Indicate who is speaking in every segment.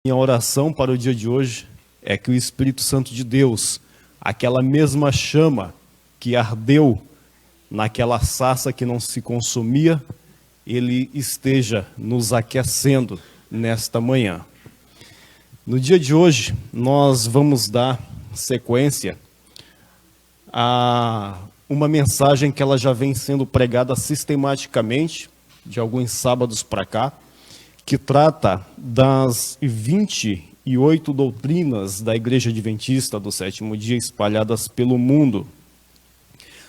Speaker 1: Minha oração para o dia de hoje é que o Espírito Santo de Deus, aquela mesma chama que ardeu naquela sarça que não se consumia, ele esteja nos aquecendo nesta manhã. No dia de hoje, nós vamos dar sequência a uma mensagem que ela já vem sendo pregada sistematicamente, de alguns sábados para cá, que trata das 28 doutrinas da Igreja Adventista do Sétimo Dia espalhadas pelo mundo.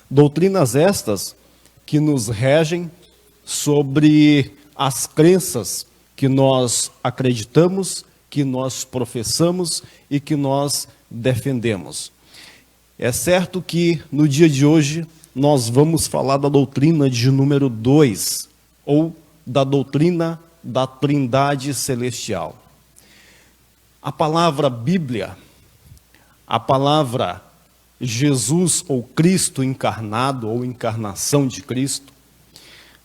Speaker 1: Doutrinas estas que nos regem sobre as crenças que nós acreditamos, que nós professamos e que nós defendemos. É certo que no dia de hoje nós vamos falar da doutrina de número 2, ou da doutrina da Trindade Celestial. A palavra Bíblia, a palavra Jesus ou Cristo encarnado ou encarnação de Cristo,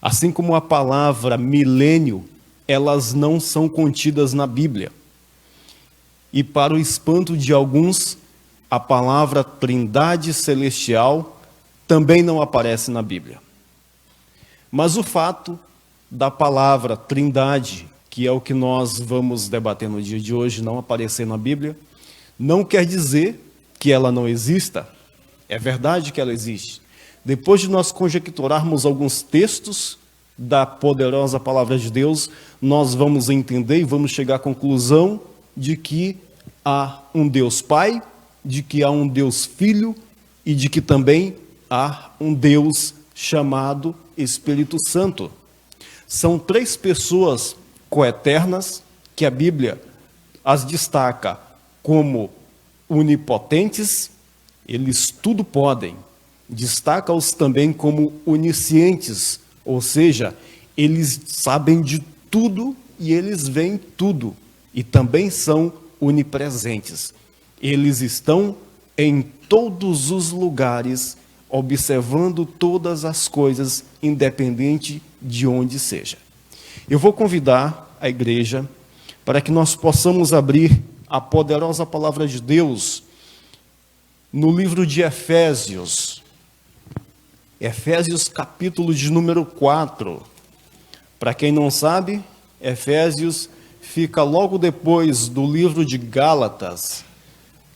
Speaker 1: assim como a palavra milênio, elas não são contidas na Bíblia. E para o espanto de alguns, a palavra Trindade Celestial também não aparece na Bíblia. Mas o fato da palavra Trindade, que é o que nós vamos debater no dia de hoje, não aparecer na Bíblia, não quer dizer que ela não exista. É verdade que ela existe. Depois de nós conjecturarmos alguns textos da poderosa palavra de Deus, nós vamos entender e vamos chegar à conclusão de que há um Deus Pai, de que há um Deus Filho e de que também há um Deus chamado Espírito Santo. São três pessoas coeternas que a Bíblia as destaca como onipotentes, eles tudo podem. Destaca-os também como oniscientes, ou seja, eles sabem de tudo e eles veem tudo. E também são onipresentes. Eles estão em todos os lugares, observando todas as coisas, independente de onde seja. Eu vou convidar a igreja para que nós possamos abrir a poderosa palavra de Deus no livro de Efésios. Efésios capítulo de número 4. Para quem não sabe, Efésios fica logo depois do livro de Gálatas,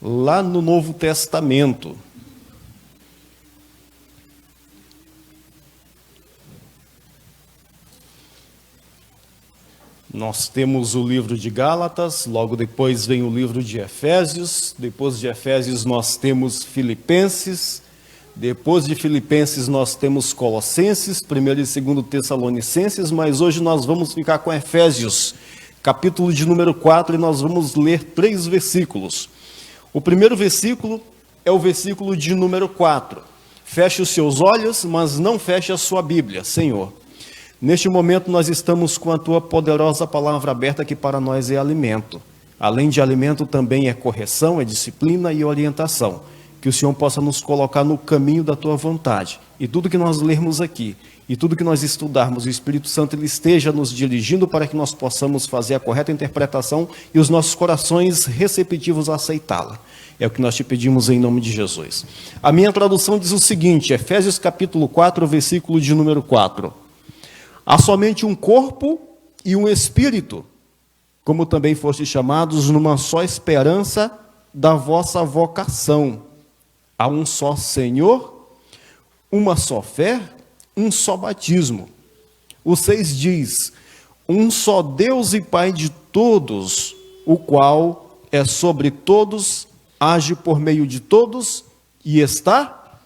Speaker 1: lá no Novo Testamento. Nós temos o livro de Gálatas, logo depois vem o livro de Efésios, depois de Efésios nós temos Filipenses, depois de Filipenses nós temos Colossenses, 1º e 2º Tessalonicenses, mas hoje nós vamos ficar com Efésios, capítulo de número 4, e nós vamos ler 3 versículos. O primeiro versículo é o versículo de número 4. Feche os seus olhos, mas não feche a sua Bíblia, Senhor. Neste momento nós estamos com a Tua poderosa palavra aberta, que para nós é alimento. Além de alimento também é correção, é disciplina e orientação. Que o Senhor possa nos colocar no caminho da Tua vontade. E tudo que nós lermos aqui, e tudo que nós estudarmos, o Espírito Santo ele esteja nos dirigindo para que nós possamos fazer a correta interpretação e os nossos corações receptivos a aceitá-la. É o que nós te pedimos em nome de Jesus. A minha tradução diz o seguinte, Efésios capítulo 4, versículo de número 4. Há somente um corpo e um espírito, como também fostes chamados numa só esperança da vossa vocação. Há um só Senhor, uma só fé, um só batismo. O 6 diz, um só Deus e Pai de todos, o qual é sobre todos, age por meio de todos e está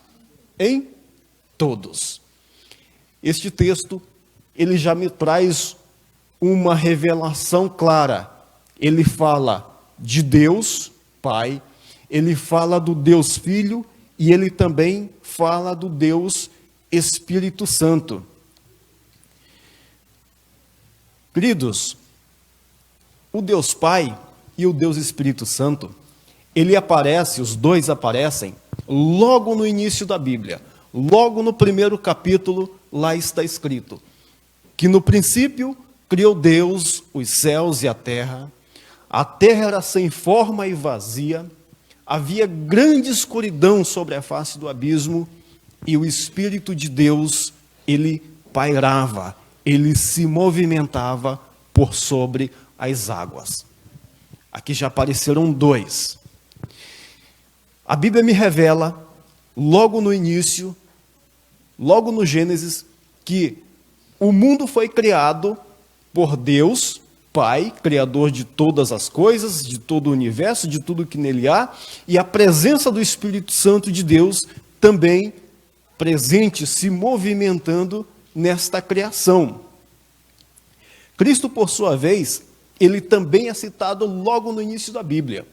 Speaker 1: em todos. Este texto ele já me traz uma revelação clara. Ele fala de Deus, Pai, ele fala do Deus Filho e ele também fala do Deus Espírito Santo. Queridos, o Deus Pai e o Deus Espírito Santo, os dois aparecem logo no início da Bíblia. Logo no primeiro capítulo, lá está escrito que no princípio criou Deus os céus e a terra. A terra era sem forma e vazia, havia grande escuridão sobre a face do abismo, e o Espírito de Deus, ele pairava, ele se movimentava por sobre as águas. Aqui já apareceram dois. A Bíblia me revela, logo no início, logo no Gênesis, que o mundo foi criado por Deus, Pai, Criador de todas as coisas, de todo o universo, de tudo que nele há, e a presença do Espírito Santo de Deus também presente, se movimentando nesta criação. Cristo, por sua vez, ele também é citado logo no início da Bíblia.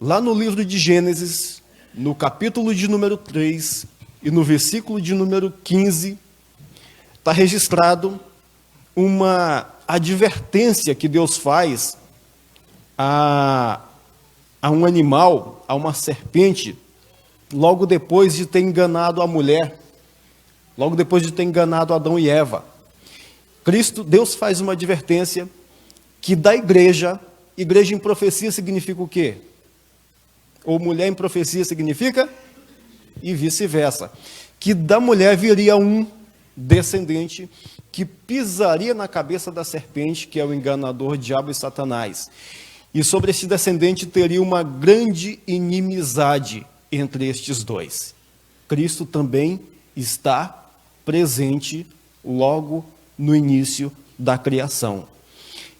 Speaker 1: Lá no livro de Gênesis, no capítulo de número 3 e no versículo de número 15, está registrado uma advertência que Deus faz a um animal, a uma serpente, logo depois de ter enganado a mulher, logo depois de ter enganado Adão e Eva. Deus faz uma advertência que da igreja em profecia significa o quê? Ou mulher em profecia significa? E vice-versa. Que da mulher viria um descendente que pisaria na cabeça da serpente, que é o enganador, diabo e Satanás. E sobre este descendente teria uma grande inimizade entre estes dois. Cristo também está presente logo no início da criação.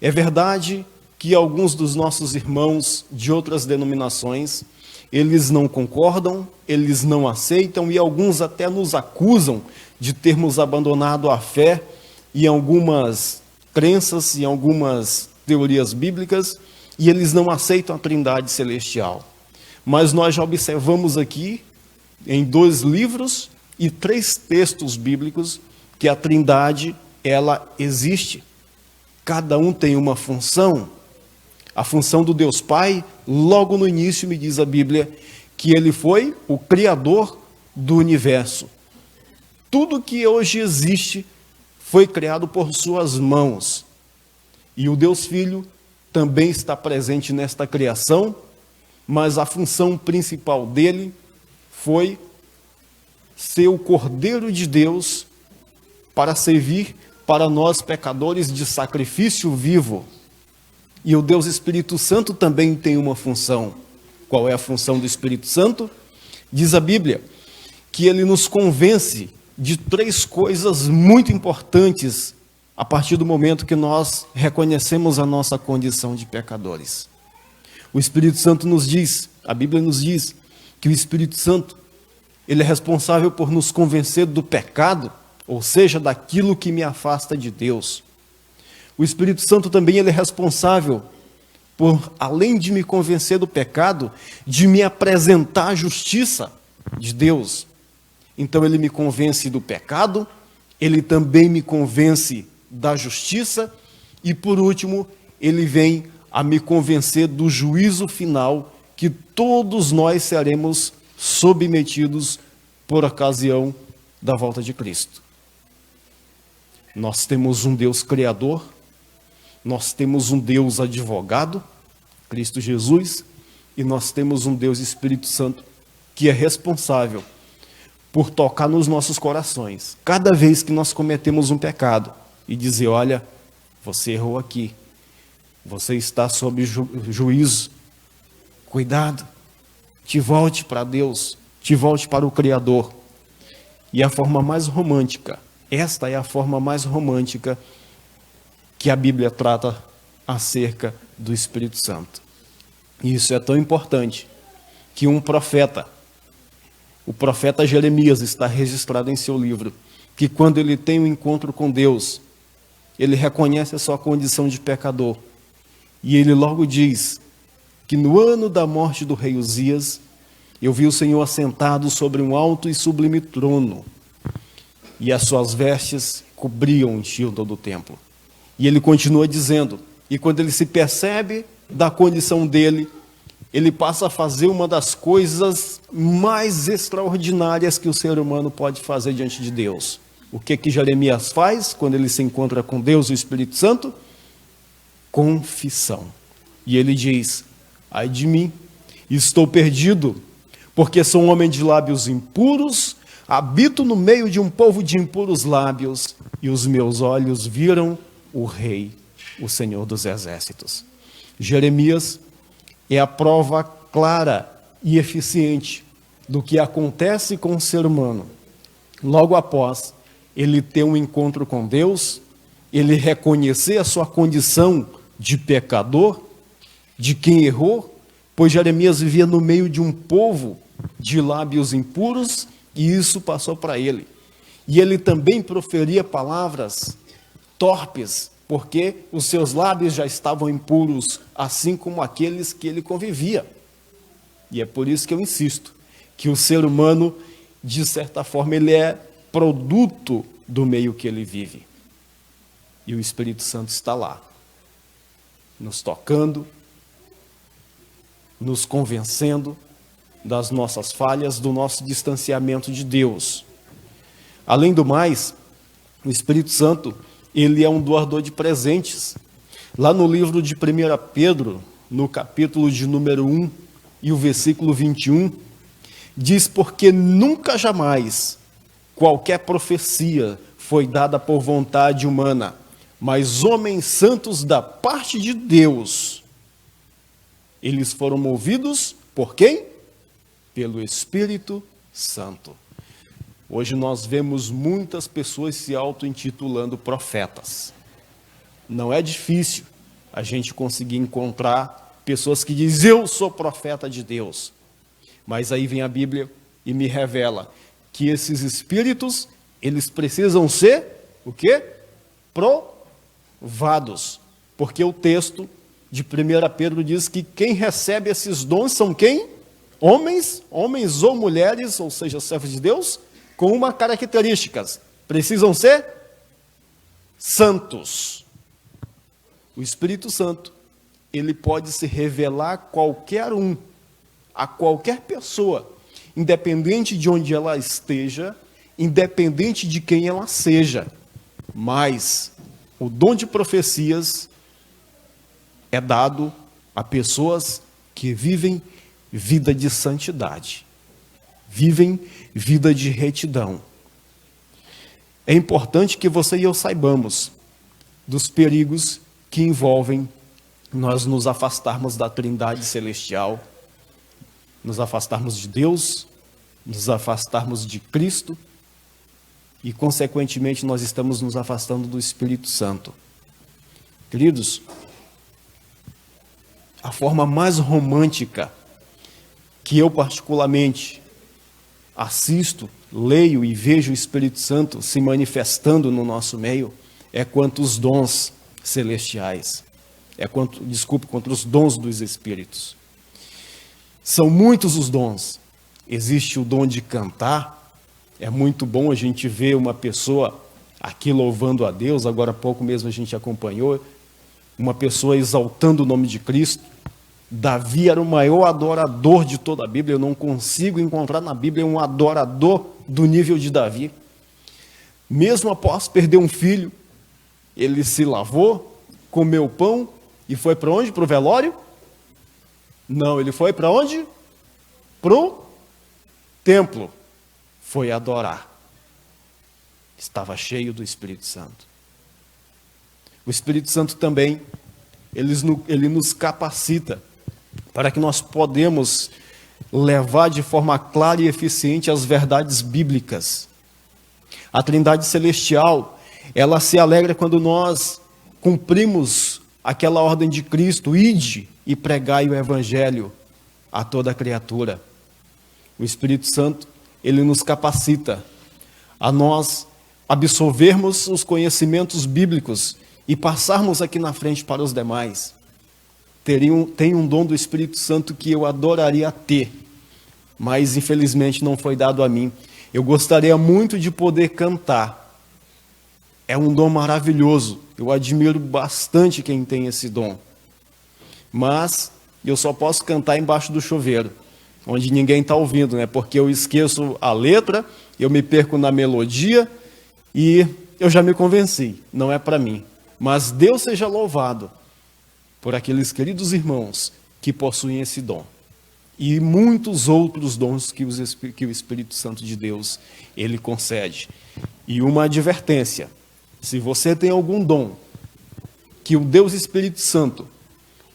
Speaker 1: É verdade que alguns dos nossos irmãos de outras denominações, eles não concordam, eles não aceitam e alguns até nos acusam de termos abandonado a fé em algumas crenças, em algumas teorias bíblicas, e eles não aceitam a Trindade Celestial. Mas nós já observamos aqui, em 2 livros e 3 textos bíblicos, que a Trindade, ela existe. Cada um tem uma função. A função do Deus Pai, logo no início me diz a Bíblia, que ele foi o Criador do universo. Tudo que hoje existe foi criado por suas mãos. E o Deus Filho também está presente nesta criação, mas a função principal dele foi ser o Cordeiro de Deus para servir para nós pecadores de sacrifício vivo. E o Deus Espírito Santo também tem uma função. Qual é a função do Espírito Santo? Diz a Bíblia que ele nos convence de 3 coisas muito importantes a partir do momento que nós reconhecemos a nossa condição de pecadores. O Espírito Santo nos diz, a Bíblia nos diz, que o Espírito Santo, ele é responsável por nos convencer do pecado, ou seja, daquilo que me afasta de Deus. O Espírito Santo também ele é responsável por, além de me convencer do pecado, de me apresentar a justiça de Deus. Então ele me convence do pecado, ele também me convence da justiça e, por último, ele vem a me convencer do juízo final que todos nós seremos submetidos por ocasião da volta de Cristo. Nós temos um Deus criador, nós temos um Deus advogado, Cristo Jesus, e nós temos um Deus Espírito Santo que é responsável por tocar nos nossos corações, cada vez que nós cometemos um pecado, e dizer, olha, você errou aqui, você está sob juízo, cuidado, te volte para Deus, te volte para o Criador. E a forma mais romântica, esta é a forma mais romântica que a Bíblia trata acerca do Espírito Santo. E isso é tão importante que um profeta, o profeta Jeremias está registrado em seu livro, que quando ele tem um encontro com Deus, ele reconhece a sua condição de pecador. E ele logo diz que no ano da morte do rei Uzias, eu vi o Senhor assentado sobre um alto e sublime trono, e as suas vestes cobriam o enchio todo o templo. E ele continua dizendo, e quando ele se percebe da condição dele, ele passa a fazer uma das coisas mais extraordinárias que o ser humano pode fazer diante de Deus. O que Jeremias faz quando ele se encontra com Deus, o Espírito Santo? Confissão. E ele diz: ai de mim, estou perdido, porque sou um homem de lábios impuros, habito no meio de um povo de impuros lábios, e os meus olhos viram o Rei, o Senhor dos Exércitos. Jeremias é a prova clara e eficiente do que acontece com o ser humano logo após ele ter um encontro com Deus, ele reconhecer a sua condição de pecador, de quem errou, pois Jeremias vivia no meio de um povo de lábios impuros e isso passou para ele. E ele também proferia palavras torpes, porque os seus lábios já estavam impuros, assim como aqueles que ele convivia. E é por isso que eu insisto, que o ser humano, de certa forma, ele é produto do meio que ele vive. E o Espírito Santo está lá, nos tocando, nos convencendo das nossas falhas, do nosso distanciamento de Deus. Além do mais, o Espírito Santo, ele é um doador de presentes. Lá no livro de 1 Pedro, no capítulo de número 1 e o versículo 21, diz: porque nunca jamais qualquer profecia foi dada por vontade humana, mas homens santos da parte de Deus, eles foram movidos por quem? Pelo Espírito Santo. Hoje nós vemos muitas pessoas se auto-intitulando profetas. Não é difícil a gente conseguir encontrar pessoas que dizem: eu sou profeta de Deus. Mas aí vem a Bíblia e me revela que esses espíritos, eles precisam ser, o quê? Provados. Porque o texto de 1 Pedro diz que quem recebe esses dons são quem? Homens ou mulheres, ou seja, servos de Deus, com uma característica: precisam ser santos. O Espírito Santo, ele pode se revelar a qualquer um, a qualquer pessoa, independente de onde ela esteja, independente de quem ela seja. Mas o dom de profecias é dado a pessoas que vivem vida de santidade, vivem vida de retidão. É importante que você e eu saibamos dos perigos que envolvem nós nos afastarmos da Trindade Celestial, nos afastarmos de Deus, nos afastarmos de Cristo e, consequentemente, nós estamos nos afastando do Espírito Santo. Queridos, a forma mais romântica que eu particularmente assisto, leio e vejo o Espírito Santo se manifestando no nosso meio é quanto os dons celestiais, quanto os dons dos Espíritos. São muitos os dons. Existe o dom de cantar. É muito bom a gente ver uma pessoa aqui louvando a Deus. Agora há pouco mesmo a gente acompanhou uma pessoa exaltando o nome de Cristo. Davi era o maior adorador de toda a Bíblia. Eu não consigo encontrar na Bíblia um adorador do nível de Davi. Mesmo após perder um filho, ele se lavou, comeu pão e foi para onde? Para o velório? Não, ele foi para onde? Para o templo. Foi adorar. Estava cheio do Espírito Santo. O Espírito Santo também, ele nos capacita para que nós podemos levar de forma clara e eficiente as verdades bíblicas. A Trindade Celestial, ela se alegra quando nós cumprimos aquela ordem de Cristo: ide e pregai o Evangelho a toda criatura. O Espírito Santo, ele nos capacita a nós absorvermos os conhecimentos bíblicos e passarmos aqui na frente para os demais. Tem um dom do Espírito Santo que eu adoraria ter, mas infelizmente não foi dado a mim. Eu gostaria muito de poder cantar. É um dom maravilhoso. Eu admiro bastante quem tem esse dom. Mas eu só posso cantar embaixo do chuveiro, onde ninguém está ouvindo, né? Porque eu esqueço a letra, eu me perco na melodia e eu já me convenci, não é para mim. Mas Deus seja louvado, por aqueles queridos irmãos que possuem esse dom. E muitos outros dons que o Espírito Santo de Deus, ele concede. E uma advertência: se você tem algum dom que o Deus Espírito Santo,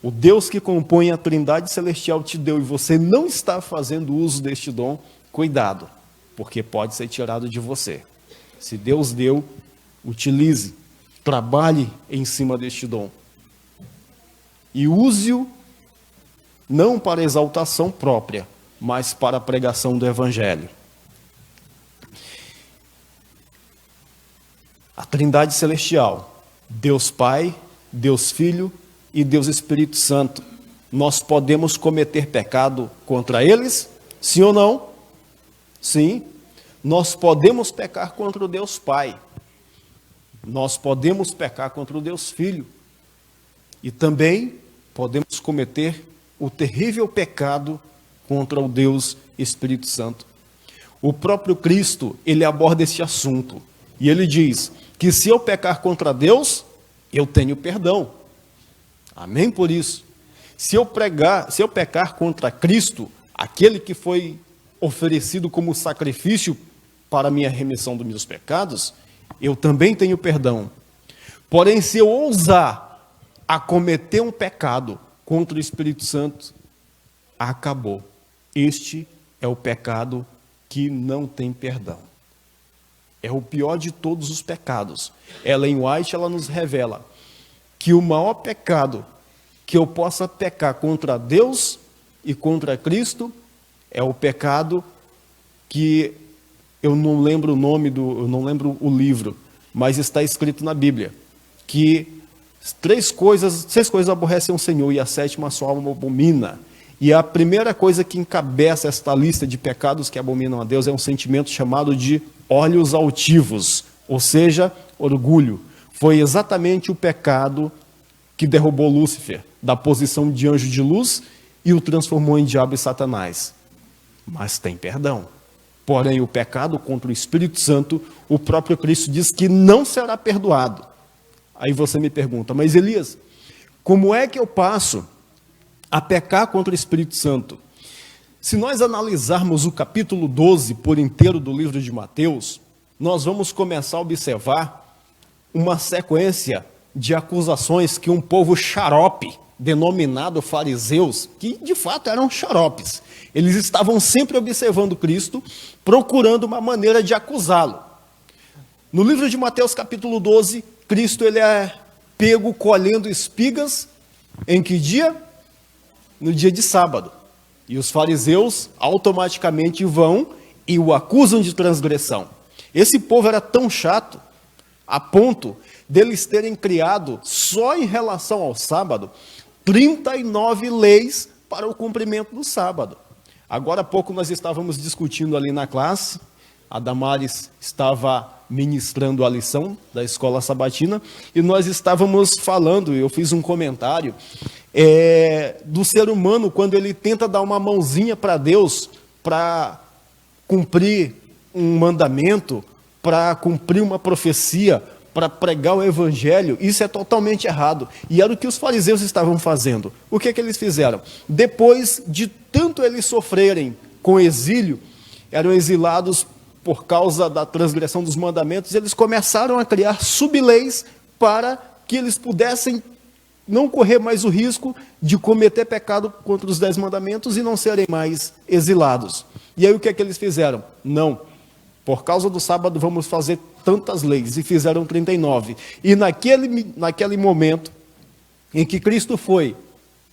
Speaker 1: o Deus que compõe a Trindade Celestial, te deu e você não está fazendo uso deste dom, cuidado, porque pode ser tirado de você. Se Deus deu, utilize, trabalhe em cima deste dom. E use-o não para exaltação própria, mas para a pregação do Evangelho. A Trindade Celestial, Deus Pai, Deus Filho e Deus Espírito Santo. Nós podemos cometer pecado contra eles? Sim ou não? Sim. Nós podemos pecar contra o Deus Pai. Nós podemos pecar contra o Deus Filho. E também podemos cometer o terrível pecado contra o Deus Espírito Santo. O próprio Cristo, ele aborda esse assunto. E ele diz que se eu pecar contra Deus, eu tenho perdão. Amém por isso. Se eu pecar contra Cristo, aquele que foi oferecido como sacrifício para a minha remissão dos meus pecados, eu também tenho perdão. Porém, se eu ousar a cometer um pecado contra o Espírito Santo, acabou. Este é o pecado que não tem perdão. É o pior de todos os pecados. Ellen White, ela nos revela que o maior pecado que eu possa pecar contra Deus e contra Cristo é o pecado que eu não lembro o nome eu não lembro o livro, mas está escrito na Bíblia que 6 coisas aborrecem o Senhor e a 7ª sua alma abomina. E a primeira coisa que encabeça esta lista de pecados que abominam a Deus é um sentimento chamado de olhos altivos, ou seja, orgulho. Foi exatamente o pecado que derrubou Lúcifer da posição de anjo de luz e o transformou em diabo e Satanás. Mas tem perdão. Porém, o pecado contra o Espírito Santo, o próprio Cristo diz que não será perdoado. Aí você me pergunta, mas Elias, como é que eu passo a pecar contra o Espírito Santo? Se nós analisarmos o capítulo 12 por inteiro do livro de Mateus, nós vamos começar a observar uma sequência de acusações que um povo xarope, denominado fariseus, que de fato eram xaropes, eles estavam sempre observando Cristo, procurando uma maneira de acusá-lo. No livro de Mateus capítulo 12, Cristo ele é pego colhendo espigas, em que dia? No dia de sábado. E os fariseus automaticamente vão e o acusam de transgressão. Esse povo era tão chato, a ponto deles terem criado, só em relação ao sábado, 39 leis para o cumprimento do sábado. Agora há pouco nós estávamos discutindo ali na classe, a Damares estava ministrando a lição da escola sabatina, e nós estávamos falando, eu fiz um comentário, do ser humano quando ele tenta dar uma mãozinha para Deus, para cumprir um mandamento, para cumprir uma profecia, para pregar o evangelho. Isso é totalmente errado. E era o que os fariseus estavam fazendo. O que é que eles fizeram? Depois de tanto eles sofrerem com exílio, eram exilados por causa da transgressão dos mandamentos, eles começaram a criar subleis para que eles pudessem não correr mais o risco de cometer pecado contra os 10 mandamentos e não serem mais exilados. E aí o que é que eles fizeram? Não, por causa do sábado vamos fazer tantas leis, e fizeram 39. E naquele momento em que Cristo foi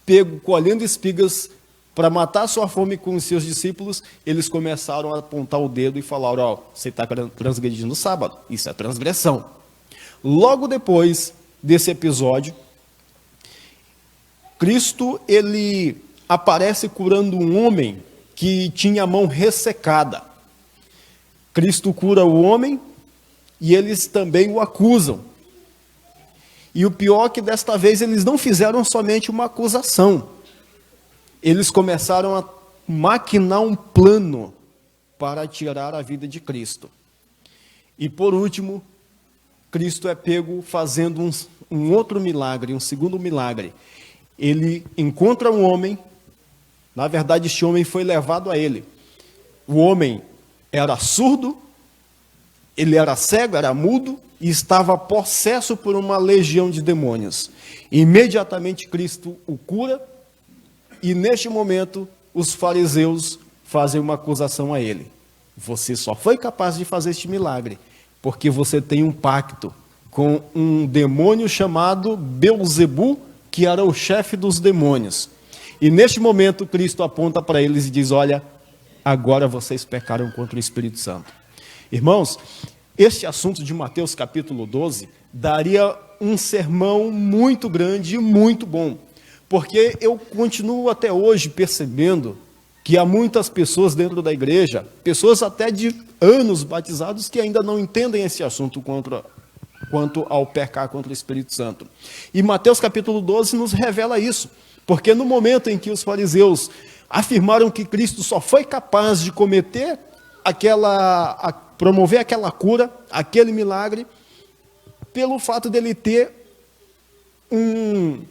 Speaker 1: pego colhendo espigas para matar sua fome com os seus discípulos, eles começaram a apontar o dedo e falaram, você está transgredindo o sábado, isso é transgressão. Logo depois desse episódio, Cristo ele aparece curando um homem que tinha a mão ressecada. Cristo cura o homem e eles também o acusam. E o pior é que desta vez eles não fizeram somente uma acusação. Eles começaram a maquinar um plano para tirar a vida de Cristo. E por último, Cristo é pego fazendo um outro milagre, um segundo milagre. ele encontra um homem, na verdade este homem foi levado a ele. O homem era surdo, ele era cego, era mudo e estava possesso por uma legião de demônios. Imediatamente Cristo o cura e neste momento os fariseus fazem uma acusação a ele. Você só foi capaz de fazer este milagre porque você tem um pacto com um demônio chamado Beelzebu, que era o chefe dos demônios. E neste momento Cristo aponta para eles e diz: olha, agora vocês pecaram contra o Espírito Santo. Irmãos, este assunto de Mateus capítulo 12 daria um sermão muito grande e muito bom, porque eu continuo até hoje percebendo que há muitas pessoas dentro da igreja, pessoas até de anos batizados, que ainda não entendem esse assunto quanto ao pecar contra o Espírito Santo. E Mateus capítulo 12 nos revela isso, porque no momento em que os fariseus afirmaram que Cristo só foi capaz de promover aquela cura, aquele milagre, pelo fato dele ter um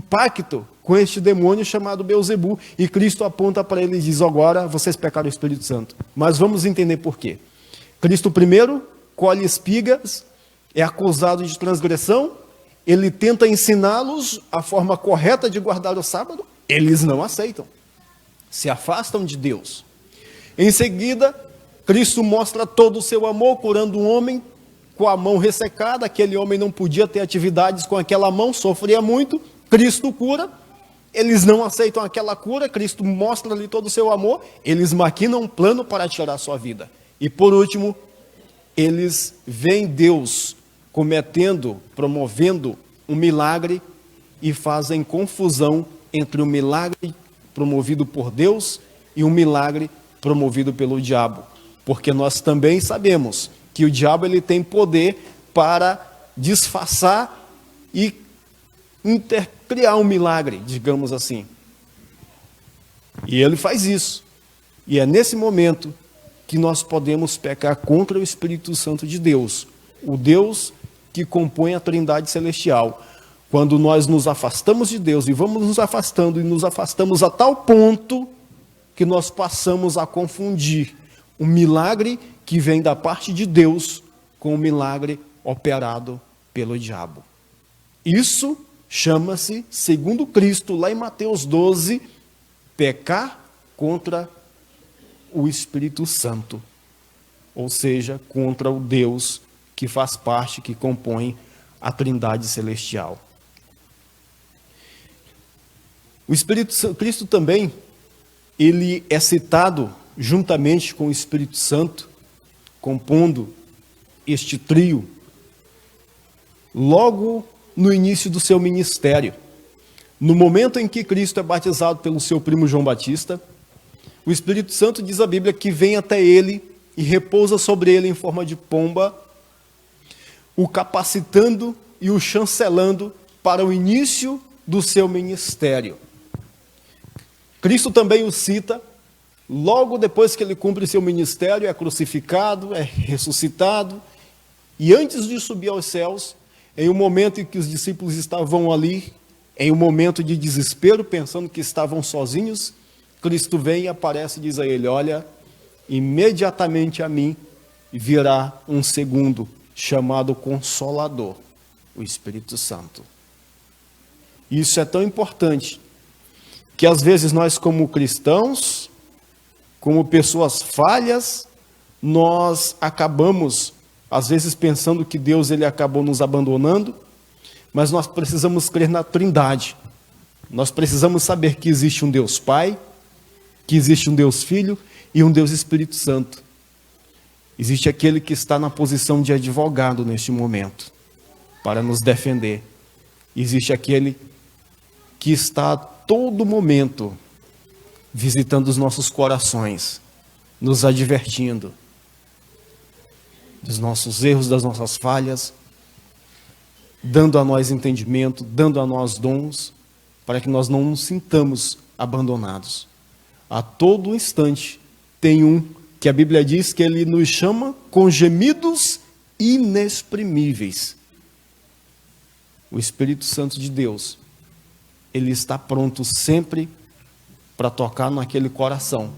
Speaker 1: pacto com este demônio chamado Beelzebu, e Cristo aponta para ele e diz: agora vocês pecaram o Espírito Santo. Mas vamos entender por quê. Cristo primeiro colhe espigas, é acusado de transgressão, ele tenta ensiná-los a forma correta de guardar o sábado, eles não aceitam, se afastam de Deus. Em seguida, Cristo mostra todo o seu amor, curando um homem com a mão ressecada. Aquele homem não podia ter atividades com aquela mão, sofria muito. Cristo cura, eles não aceitam aquela cura, Cristo mostra ali todo o seu amor, eles maquinam um plano para tirar a sua vida. E por último, eles veem Deus promovendo um milagre e fazem confusão entre o milagre promovido por Deus e um milagre promovido pelo diabo. Porque nós também sabemos que o diabo ele tem poder para disfarçar e criar um milagre, digamos assim. E ele faz isso. E é nesse momento que nós podemos pecar contra o Espírito Santo de Deus, o Deus que compõe a Trindade Celestial. Quando nós nos afastamos de Deus e vamos nos afastamos a tal ponto que nós passamos a confundir um milagre que vem da parte de Deus com o milagre operado pelo diabo. Isso chama-se, segundo Cristo, lá em Mateus 12, pecar contra o Espírito Santo, ou seja, contra o Deus que faz parte, que compõe a Trindade Celestial. O Espírito Santo, Cristo também, ele é citado juntamente com o Espírito Santo, compondo este trio, logo no início do seu ministério. No momento em que Cristo é batizado pelo seu primo João Batista, o Espírito Santo, diz a Bíblia, que vem até ele e repousa sobre ele em forma de pomba, o capacitando e o chancelando para o início do seu ministério. Cristo também o cita, logo depois que ele cumpre seu ministério, é crucificado, é ressuscitado, e antes de subir aos céus, em um momento em que os discípulos estavam ali, em um momento de desespero, pensando que estavam sozinhos, Cristo vem e aparece e diz a ele: olha, imediatamente a mim virá um segundo, chamado Consolador, o Espírito Santo. Isso é tão importante, que às vezes nós como cristãos, como pessoas falhas, nós acabamos, às vezes, pensando que Deus ele acabou nos abandonando, mas nós precisamos crer na Trindade. Nós precisamos saber que existe um Deus Pai, que existe um Deus Filho e um Deus Espírito Santo. Existe aquele que está na posição de advogado neste momento, para nos defender. Existe aquele que está a todo momento visitando os nossos corações, nos advertindo dos nossos erros, das nossas falhas, dando a nós entendimento, dando a nós dons, para que nós não nos sintamos abandonados. A todo instante tem um que a Bíblia diz que ele nos chama com gemidos inexprimíveis. O Espírito Santo de Deus, Ele está pronto sempre para tocar naquele coração.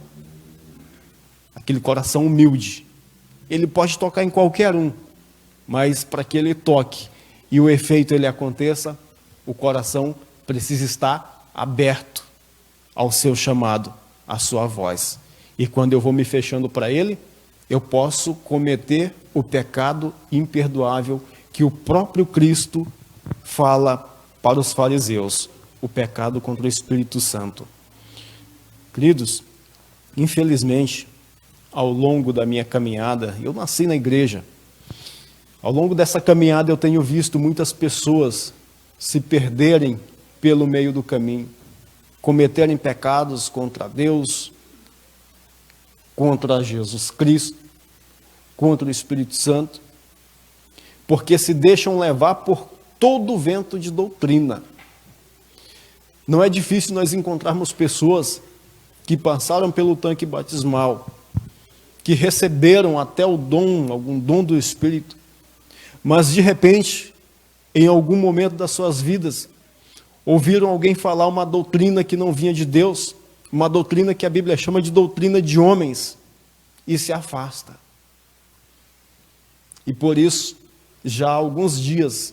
Speaker 1: Aquele coração humilde. Ele pode tocar em qualquer um, mas para que ele toque e o efeito ele aconteça, o coração precisa estar aberto ao seu chamado, à sua voz. E quando eu vou me fechando para ele, eu posso cometer o pecado imperdoável que o próprio Cristo fala para os fariseus, o pecado contra o Espírito Santo. Queridos, infelizmente, ao longo da minha caminhada, eu nasci na igreja. Ao longo dessa caminhada eu tenho visto muitas pessoas se perderem pelo meio do caminho, cometerem pecados contra Deus, contra Jesus Cristo, contra o Espírito Santo, porque se deixam levar por todo o vento de doutrina. Não é difícil nós encontrarmos pessoas que passaram pelo tanque batismal, que receberam até o dom, algum dom do Espírito, mas de repente, em algum momento das suas vidas, ouviram alguém falar uma doutrina que não vinha de Deus, uma doutrina que a Bíblia chama de doutrina de homens, e se afasta. E por isso, já há alguns dias,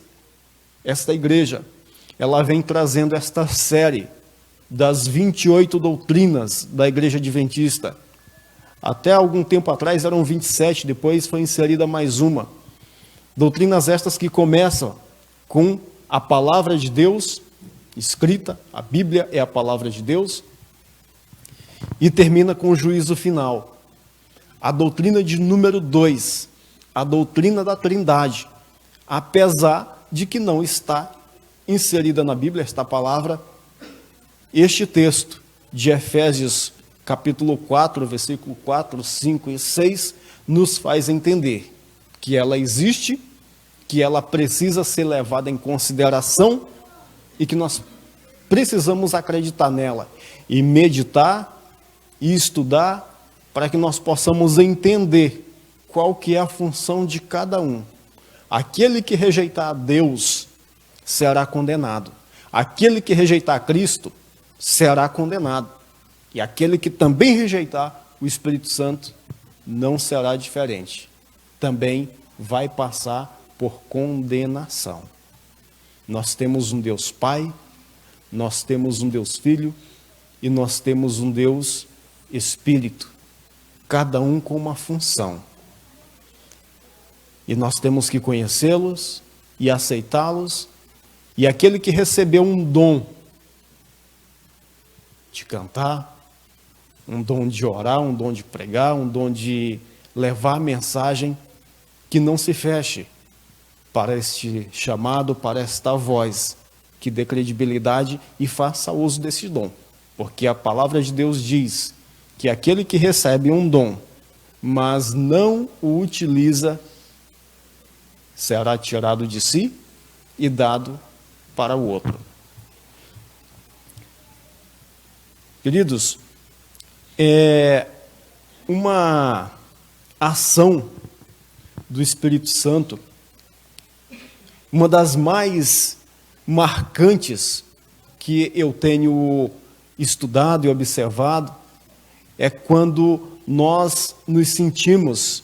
Speaker 1: esta igreja, ela vem trazendo esta série das 28 doutrinas da Igreja Adventista. Até algum tempo atrás eram 27, depois foi inserida mais uma. Doutrinas estas que começam com a palavra de Deus escrita, a Bíblia é a palavra de Deus, e termina com o juízo final. A doutrina de número 2, a doutrina da Trindade, apesar de que não está inserida na Bíblia esta palavra, este texto de Efésios capítulo 4, versículo 4, 5 e 6, nos faz entender que ela existe, que ela precisa ser levada em consideração e que nós precisamos acreditar nela e meditar e estudar para que nós possamos entender qual que é a função de cada um. Aquele que rejeitar a Deus será condenado. Aquele que rejeitar Cristo será condenado. E aquele que também rejeitar o Espírito Santo não será diferente. Também vai passar por condenação. Nós temos um Deus Pai, nós temos um Deus Filho e nós temos um Deus Espírito, cada um com uma função. E nós temos que conhecê-los e aceitá-los, e aquele que recebeu um dom de cantar, um dom de orar, um dom de pregar, um dom de levar a mensagem, que não se feche para este chamado, para esta voz, que dê credibilidade e faça uso desse dom. Porque a palavra de Deus diz que aquele que recebe um dom, mas não o utiliza, será tirado de si e dado para o outro. Queridos, é uma ação do Espírito Santo, uma das mais marcantes que eu tenho estudado e observado, é quando nós nos sentimos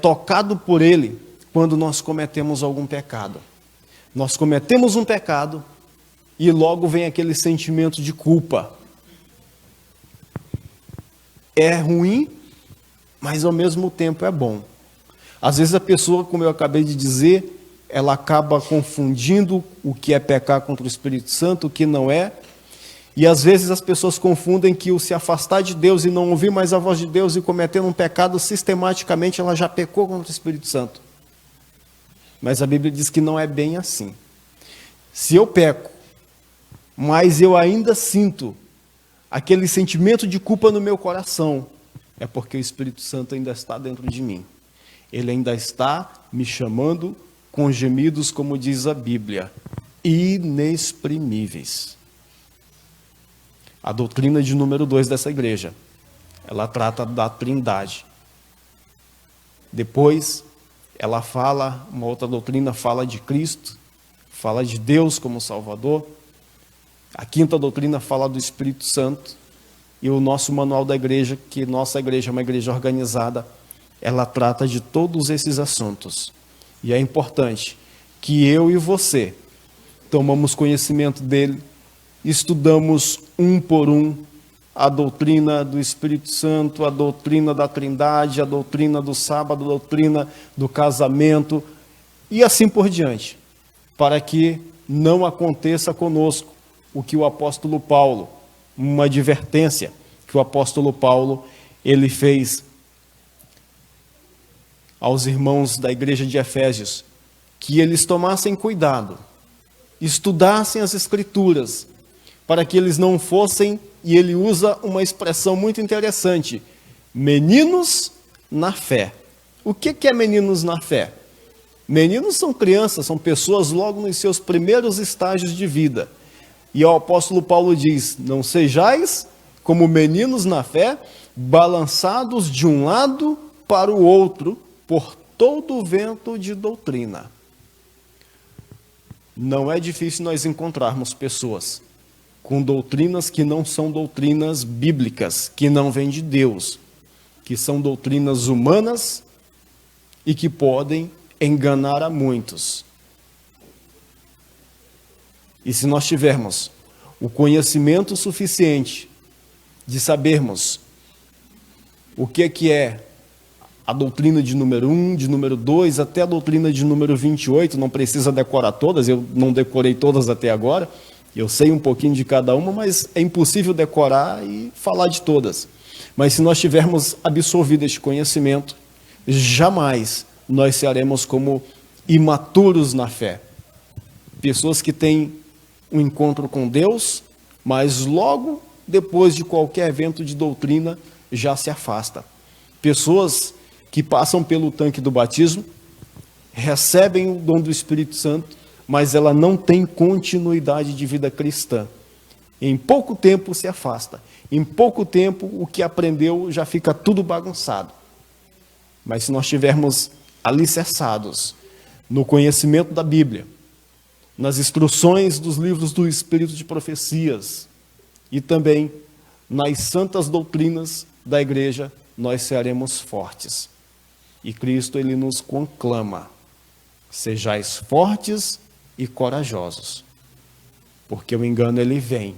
Speaker 1: tocados por Ele, quando nós cometemos algum pecado. Nós cometemos um pecado e logo vem aquele sentimento de culpa. É ruim, mas ao mesmo tempo é bom. Às vezes a pessoa, como eu acabei de dizer, ela acaba confundindo o que é pecar contra o Espírito Santo, o que não é. E às vezes as pessoas confundem que o se afastar de Deus e não ouvir mais a voz de Deus e cometer um pecado, sistematicamente ela já pecou contra o Espírito Santo. Mas a Bíblia diz que não é bem assim. Se eu peco, mas eu ainda sinto aquele sentimento de culpa no meu coração, é porque o Espírito Santo ainda está dentro de mim. Ele ainda está me chamando com gemidos, como diz a Bíblia, inexprimíveis. A doutrina de número 2 dessa igreja, ela trata da Trindade. Depois, ela fala, uma outra doutrina fala de Cristo, fala de Deus como Salvador, A quinta doutrina fala do Espírito Santo, e o nosso manual da igreja, que nossa igreja é uma igreja organizada, ela trata de todos esses assuntos. E é importante que eu e você tomamos conhecimento dele, estudamos um por um a doutrina do Espírito Santo, a doutrina da Trindade, a doutrina do sábado, a doutrina do casamento e assim por diante, para que não aconteça conosco o que o apóstolo Paulo, uma advertência que o apóstolo Paulo ele fez aos irmãos da igreja de Efésios, que eles tomassem cuidado, estudassem as Escrituras, para que eles não fossem, e ele usa uma expressão muito interessante, meninos na fé. O que é meninos na fé? Meninos são crianças, são pessoas logo nos seus primeiros estágios de vida. E o apóstolo Paulo diz, não sejais como meninos na fé, balançados de um lado para o outro, por todo o vento de doutrina. Não é difícil nós encontrarmos pessoas com doutrinas que não são doutrinas bíblicas, que não vêm de Deus, que são doutrinas humanas e que podem enganar a muitos. E se nós tivermos o conhecimento suficiente de sabermos o que é a doutrina de número 1, de número 2, até a doutrina de número 28, não precisa decorar todas, eu não decorei todas até agora, eu sei um pouquinho de cada uma, mas é impossível decorar e falar de todas. Mas se nós tivermos absorvido este conhecimento, jamais nós seremos como imaturos na fé. Pessoas que têm um encontro com Deus, mas logo depois de qualquer evento de doutrina já se afasta. Pessoas que passam pelo tanque do batismo, recebem o dom do Espírito Santo, mas ela não tem continuidade de vida cristã. Em pouco tempo se afasta. Em pouco tempo o que aprendeu já fica tudo bagunçado. Mas se nós estivermos alicerçados no conhecimento da Bíblia, nas instruções dos livros do Espírito de Profecias e também nas santas doutrinas da igreja, nós seremos fortes. E Cristo, ele nos conclama, sejais fortes e corajosos, porque o engano, ele vem,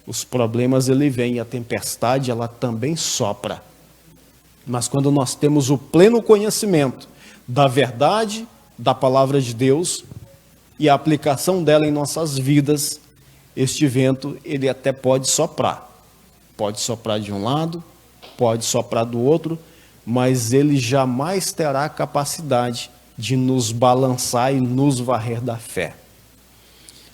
Speaker 1: os problemas, ele vem, e a tempestade, ela também sopra. Mas quando nós temos o pleno conhecimento da verdade, da palavra de Deus, e a aplicação dela em nossas vidas, este vento, ele até pode soprar de um lado, pode soprar do outro, mas ele jamais terá a capacidade de nos balançar e nos varrer da fé.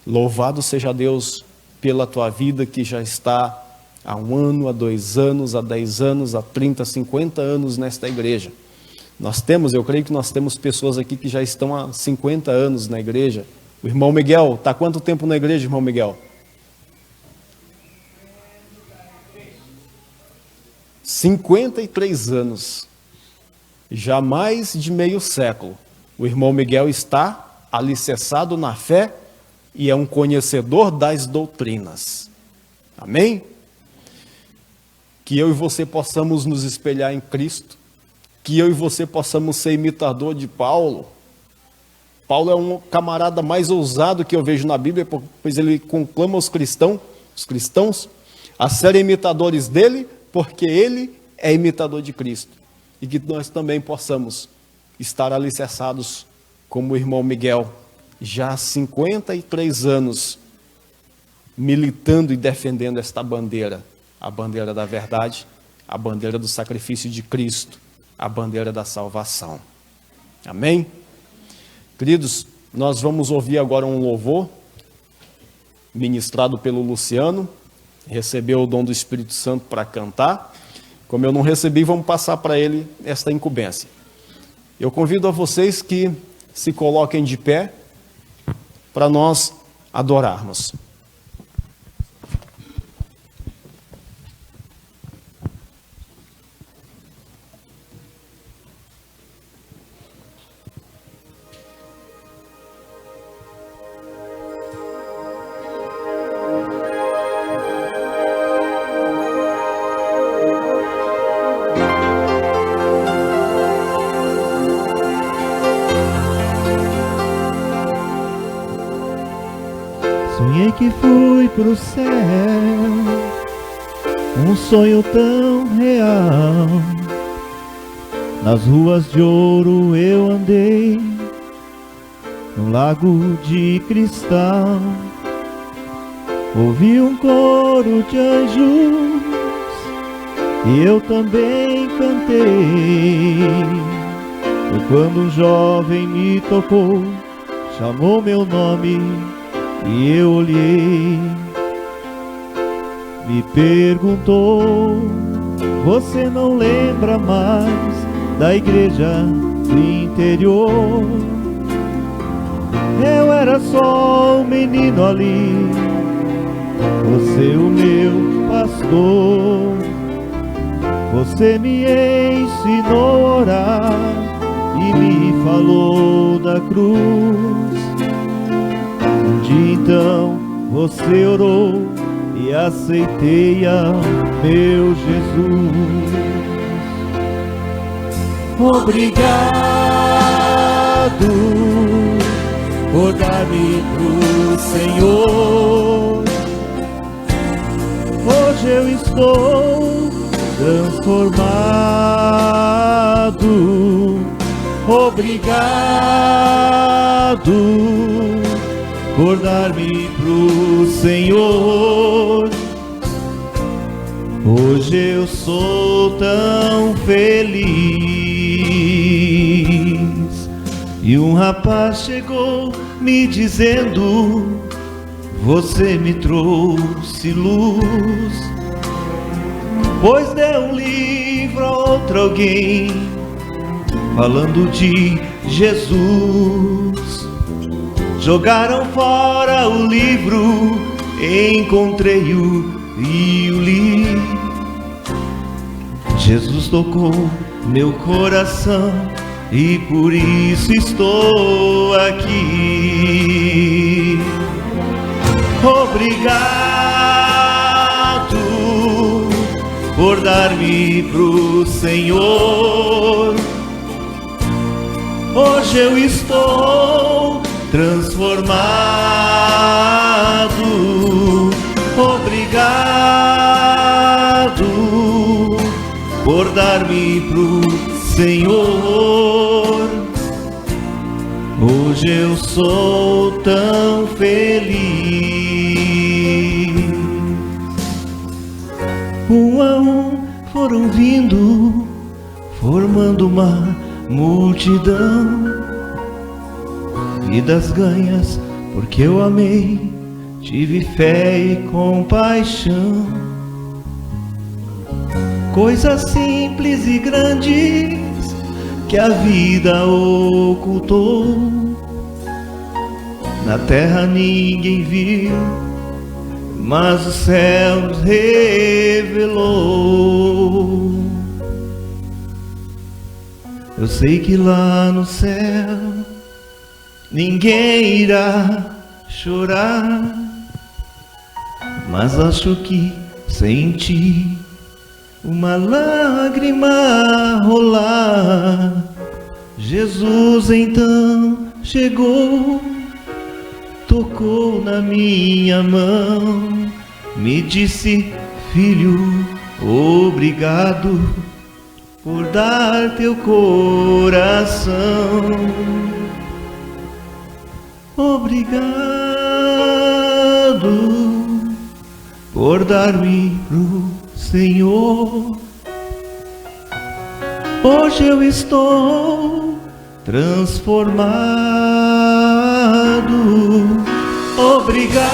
Speaker 1: Louvado seja Deus pela tua vida que já está há 1 ano, há 2 anos, há 10 anos, há 30, 50 anos nesta igreja. Eu creio que nós temos pessoas aqui que já estão há 50 anos na igreja. O irmão Miguel, está há quanto tempo na igreja, irmão Miguel? 53 anos, já mais de meio século. O irmão Miguel está alicerçado na fé e é um conhecedor das doutrinas. Amém? Que eu e você possamos nos espelhar em Cristo, que eu e você possamos ser imitador de Paulo. Paulo é um camarada mais ousado que eu vejo na Bíblia, pois ele conclama os cristãos, a serem imitadores dele, porque ele é imitador de Cristo. E que nós também possamos estar alicerçados como o irmão Miguel, já há 53 anos, militando e defendendo esta bandeira, a bandeira da verdade, a bandeira do sacrifício de Cristo, a bandeira da salvação. Amém? Queridos, nós vamos ouvir agora um louvor, ministrado pelo Luciano, recebeu o dom do Espírito Santo para cantar. Como eu não recebi, vamos passar para ele esta incumbência. Eu convido a vocês que se coloquem de pé para nós adorarmos.
Speaker 2: que fui pro céu, um sonho tão real. Nas ruas de ouro eu andei, num lago de cristal. Ouvi um coro de anjos e eu também cantei. Foi quando um jovem me tocou, chamou meu nome e eu olhei. Me perguntou: você não lembra mais da igreja do interior? Eu era só um menino ali, você o meu pastor. Você me ensinou a orar e me falou da cruz. Um dia então você orou e aceitei ao meu Jesus. Obrigado por dar-me pro Senhor. Hoje eu estou transformado. Obrigado por dar-me pro Senhor. Hoje eu sou tão feliz. E um rapaz chegou me dizendo: você me trouxe luz, pois deu um livro a outro alguém falando de Jesus. Jogaram fora o livro, encontrei-o e o li. Jesus tocou meu coração e por isso estou aqui. Obrigado por dar-me pro Senhor. Hoje eu estou transformado. Obrigado por dar-me pro Senhor. Hoje eu sou tão feliz. Um a um foram vindo, formando uma multidão. Vidas ganhas porque eu amei, tive fé e compaixão. Coisas simples e grandes que a vida ocultou, na terra ninguém viu, mas o céu nos revelou. Eu sei que lá no céu ninguém irá chorar, mas acho que senti uma lágrima rolar. Jesus então chegou, tocou na minha mão, me disse: filho, obrigado por dar teu coração. Obrigado por dar-me pro Senhor. Hoje eu estou transformado. Obrigado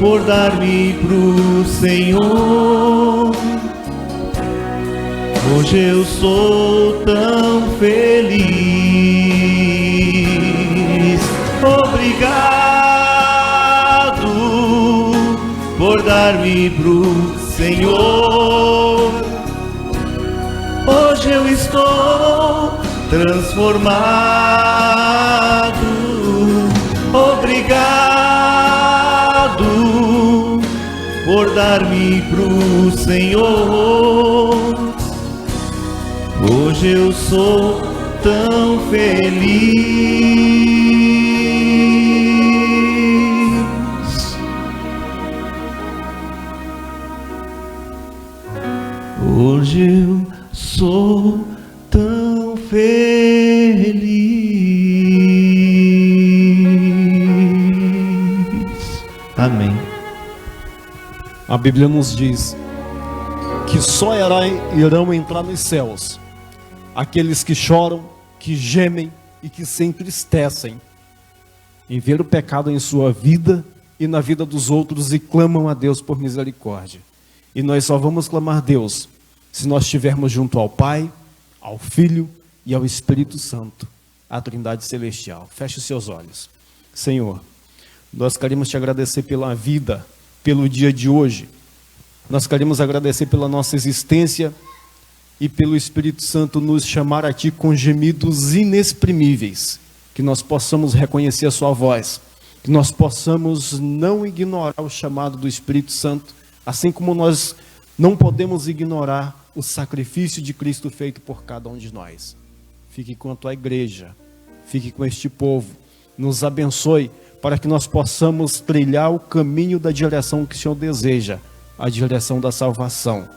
Speaker 2: por dar-me pro Senhor. Hoje eu sou tão feliz. Obrigado por dar-me pro Senhor. Hoje eu estou transformado. Obrigado por dar-me pro Senhor. Hoje eu sou tão feliz. Hoje eu sou tão feliz. Amém.
Speaker 1: A Bíblia nos diz que só irão entrar nos céus aqueles que choram, que gemem e que se entristecem em ver o pecado em sua vida e na vida dos outros e clamam a Deus por misericórdia. E nós só vamos clamar a Deus se nós estivermos junto ao Pai, ao Filho e ao Espírito Santo, a Trindade Celestial. Feche os seus olhos. Senhor, nós queremos te agradecer pela vida, pelo dia de hoje. Nós queremos agradecer pela nossa existência e pelo Espírito Santo nos chamar a Ti com gemidos inexprimíveis, que nós possamos reconhecer a Sua voz, que nós possamos não ignorar o chamado do Espírito Santo, assim como nós não podemos ignorar o sacrifício de Cristo feito por cada um de nós. Fique com a Tua igreja, fique com este povo, nos abençoe para que nós possamos trilhar o caminho da direção que o Senhor deseja, a direção da salvação.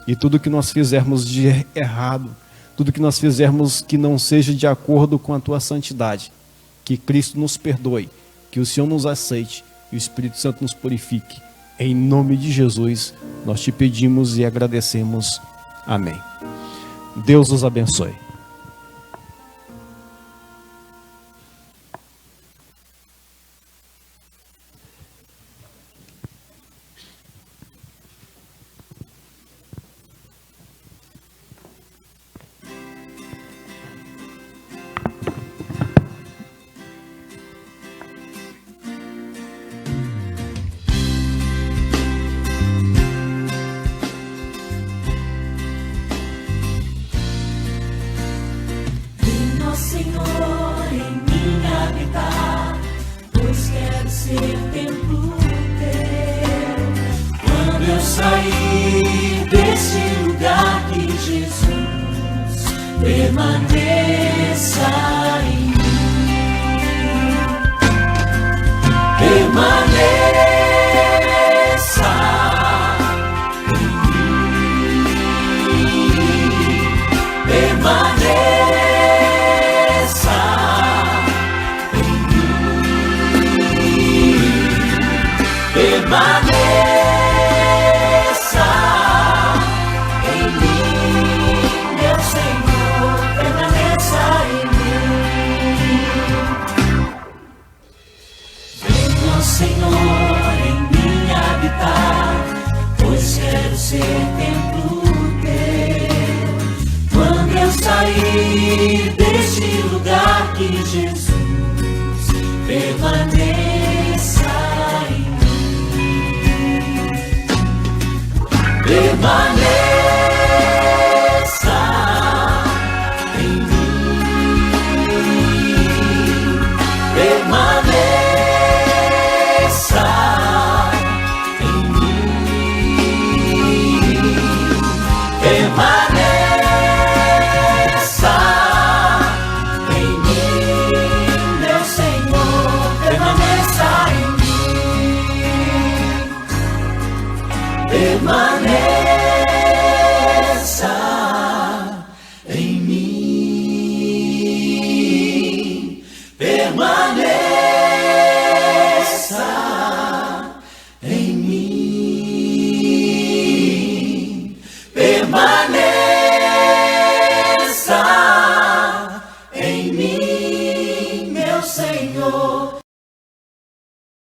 Speaker 1: E tudo que nós fizermos de errado, tudo que nós fizermos que não seja de acordo com a Tua santidade, que Cristo nos perdoe, que o Senhor nos aceite e o Espírito Santo nos purifique. Em nome de Jesus, nós te pedimos e agradecemos. Amém. Deus os abençoe.
Speaker 3: Senhor, em mim habitar, pois quero ser templo teu. Quando eu sair deste lugar, que Jesus permaneça em mim. Permaneça em mim. Permaneça. Permaneça em mim, meu Senhor, permaneça em mim. Venha, Senhor, em mim habitar, pois quero ser templo teu. Quando eu sair deste lugar, que Jesus permaneça em mim. Permaneça em mim. Permaneça em mim. Permaneça em mim, meu Senhor, permaneça em mim. Permaneça em mim. Permaneça em mim. Permaneça.